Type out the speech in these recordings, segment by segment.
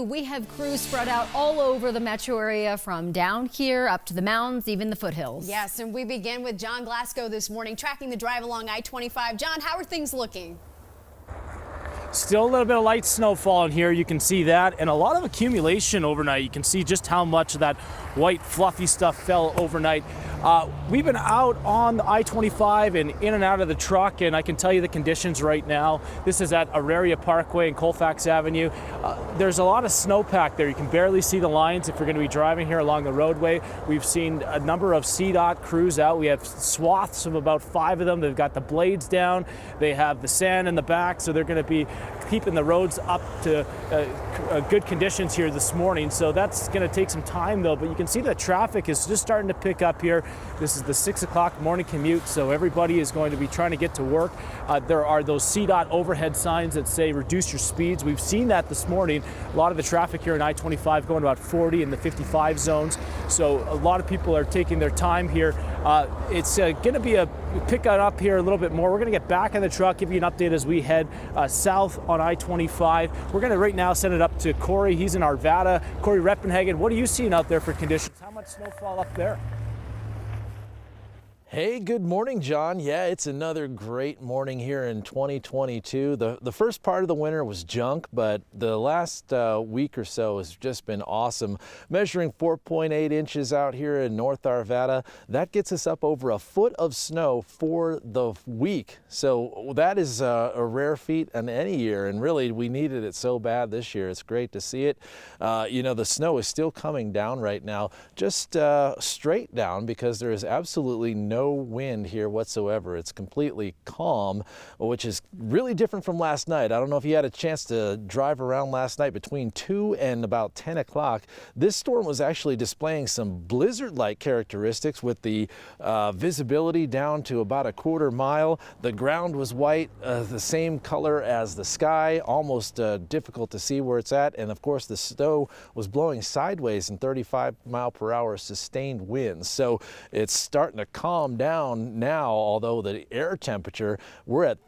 We have crews spread out all over the metro area, from down here up to the mountains, even the foothills. Yes, and we begin with John Glasgow this morning, tracking the drive along I-25. John, how are things looking? Still a little bit of light snowfall in here, you can see that, and a lot of accumulation overnight. You can see just how much of that white fluffy stuff fell overnight. We've been out on the I-25 and in and out of the truck, and I can tell you the conditions right now. This is at Auraria Parkway and Colfax Avenue. There's a lot of snowpack there. You can barely see the lines if you're going to be driving here along the roadway. We've seen a number of CDOT crews out. We have swaths of about 5 of them. They've got the blades down. They have the sand in the back, so they're going to be keeping the roads up to good conditions here this morning. So that's going to take some time though, but you can see that traffic is just starting to pick up here. This is the 6 o'clock morning commute, so everybody is going to be trying to get to work. There are those CDOT overhead signs that say reduce your speeds. We've seen that this morning. A lot of the traffic here in I-25 going about 40 in the 55 zones. So a lot of people are taking their time here. It's going to be picking up here a little bit more. We're going to get back in the truck, give you an update as we head south on I-25. We're going to right now send it up to Corey. He's in Arvada. Corey Reppenhagen, what are you seeing out there for conditions? How much snowfall up there? Hey, good morning, John. Yeah, it's another great morning here in 2022. The first part of the winter was junk, but the last week or so has just been awesome. Measuring 4.8 inches out here in North Arvada. That gets us up over a foot of snow for the week. So that is a rare feat in any year, and really we needed it so bad this year. It's great to see it. You know, the snow is still coming down right now, just straight down, because there is absolutely no wind here whatsoever. It's completely calm, which is really different from last night. I don't know if you had a chance to drive around last night between 2 and about 10 o'clock. This storm was actually displaying some blizzard-like characteristics with the visibility down to about a quarter mile. The ground was white, the same color as the sky, almost difficult to see where it's at. And of course, the snow was blowing sideways in 35-mile-per-hour sustained winds. So it's starting to calm down now, although the air temperature, we're at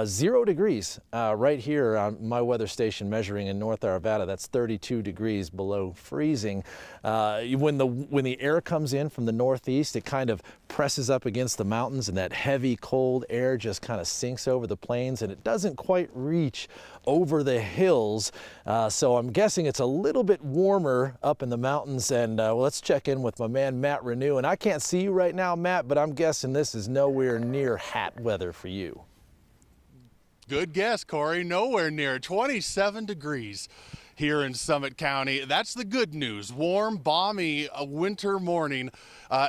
0 degrees right here on my weather station measuring in North Arvada. That's 32 degrees below freezing. When the air comes in from the northeast, it kind of presses up against the mountains, and that heavy cold air just kind of sinks over the plains, and it doesn't quite reach over the hills. So I'm guessing it's a little bit warmer up in the mountains. And let's check in with my man Matt Renew. And I can't see you right now, Matt, but I'm guessing this is nowhere near hat weather for you. Good guess, Corey. Nowhere near 27 degrees here in Summit County. That's the good news. Warm, balmy winter morning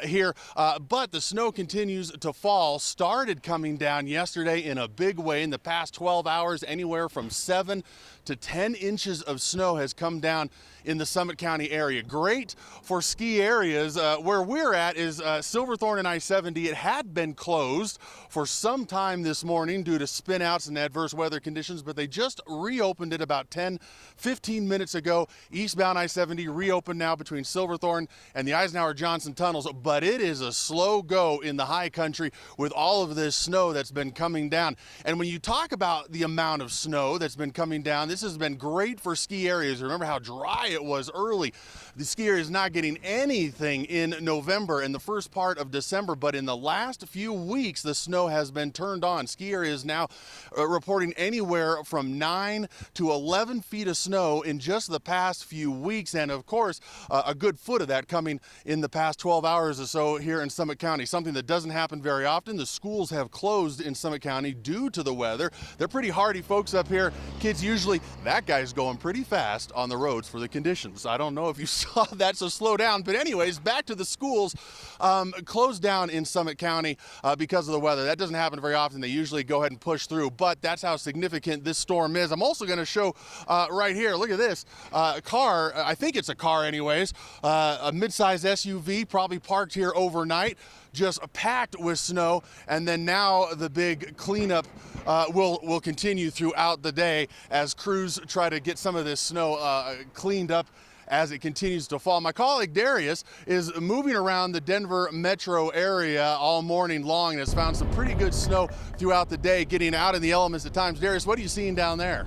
here, but the snow continues to fall. Started coming down yesterday in a big way. In the past 12 hours, anywhere from 7 to 10 inches of snow has come down in the Summit County area. Great for ski areas. Where we're at is Silverthorne and I-70. It had been closed for some time this morning due to spinouts and adverse weather conditions, but they just reopened it about 10-15 minutes ago. Eastbound I-70 reopened now between Silverthorne and the Eisenhower-Johnson tunnels, but it is a slow go in the high country with all of this snow that's been coming down. And when you talk about the amount of snow that's been coming down, this has been great for ski areas. Remember how dry it was early. The ski area is not getting anything in November and the first part of December, but in the last few weeks, the snow has been turned on. Ski area is now reporting anywhere from 9 to 11 feet of snow in just the past few weeks. And of course, a good foot of that coming in the past 12 hours or so here in Summit County, something that doesn't happen very often. The schools have closed in Summit County due to the weather. They're pretty hardy folks up here. Kids usually, that guy's going pretty fast on the roads for the conditions. I don't know if you saw that, so slow down. But anyways, back to the schools. Closed down in Summit County because of the weather. That doesn't happen very often. They usually go ahead and push through, but that's how significant this storm is. I'm also going to show right here, look at this car. I think it's a car anyways, a mid-size SUV probably parked here overnight, just packed with snow. And then now the big cleanup will continue throughout the day as crews try to get some of this snow cleaned up as it continues to fall. My colleague Darius is moving around the Denver metro area all morning long and has found some pretty good snow throughout the day, getting out in the elements at times. Darius, what are you seeing down there?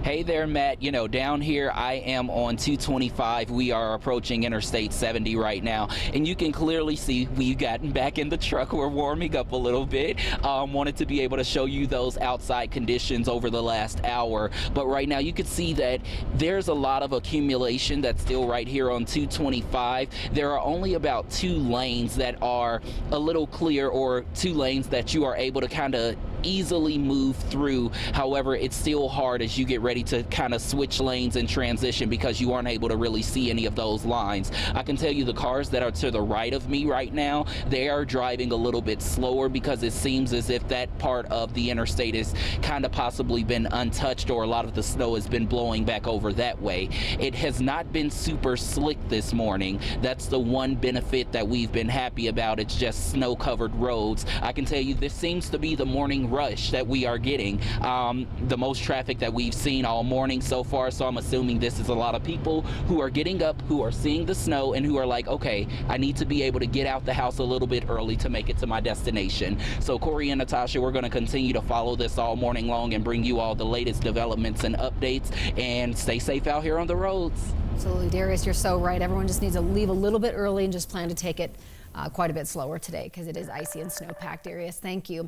Hey there, Matt. You know, down here I am on 225. We are approaching Interstate 70 right now, and you can clearly see we've gotten back in the truck. We're warming up a little bit. Wanted to be able to show you those outside conditions over the last hour, but right now you can see that there's a lot of accumulation that's still right here on 225. There are only about 2 lanes that are a little clear, or 2 lanes that you are able to kind of easily move through. However, it's still hard as you get ready to kind of switch lanes and transition because you aren't able to really see any of those lines. I can tell you the cars that are to the right of me right now, they are driving a little bit slower because it seems as if that part of the interstate has kind of possibly been untouched, or a lot of the snow has been blowing back over that way. It has not been super slick this morning. That's the one benefit that we've been happy about. It's just snow-covered roads. I can tell you this seems to be the morning rush that we are getting, the most traffic that we've seen all morning so far, so I'm assuming this is a lot of people who are getting up, who are seeing the snow, and who are like, okay, I need to be able to get out the house a little bit early to make it to my destination. So Corey and Natasha, we're going to continue to follow this all morning long and bring you all the latest developments and updates, and stay safe out here on the roads. Absolutely, Darius, you're so right. Everyone just needs to leave a little bit early and just plan to take it quite a bit slower today because it is icy and snow-packed. Darius, thank you.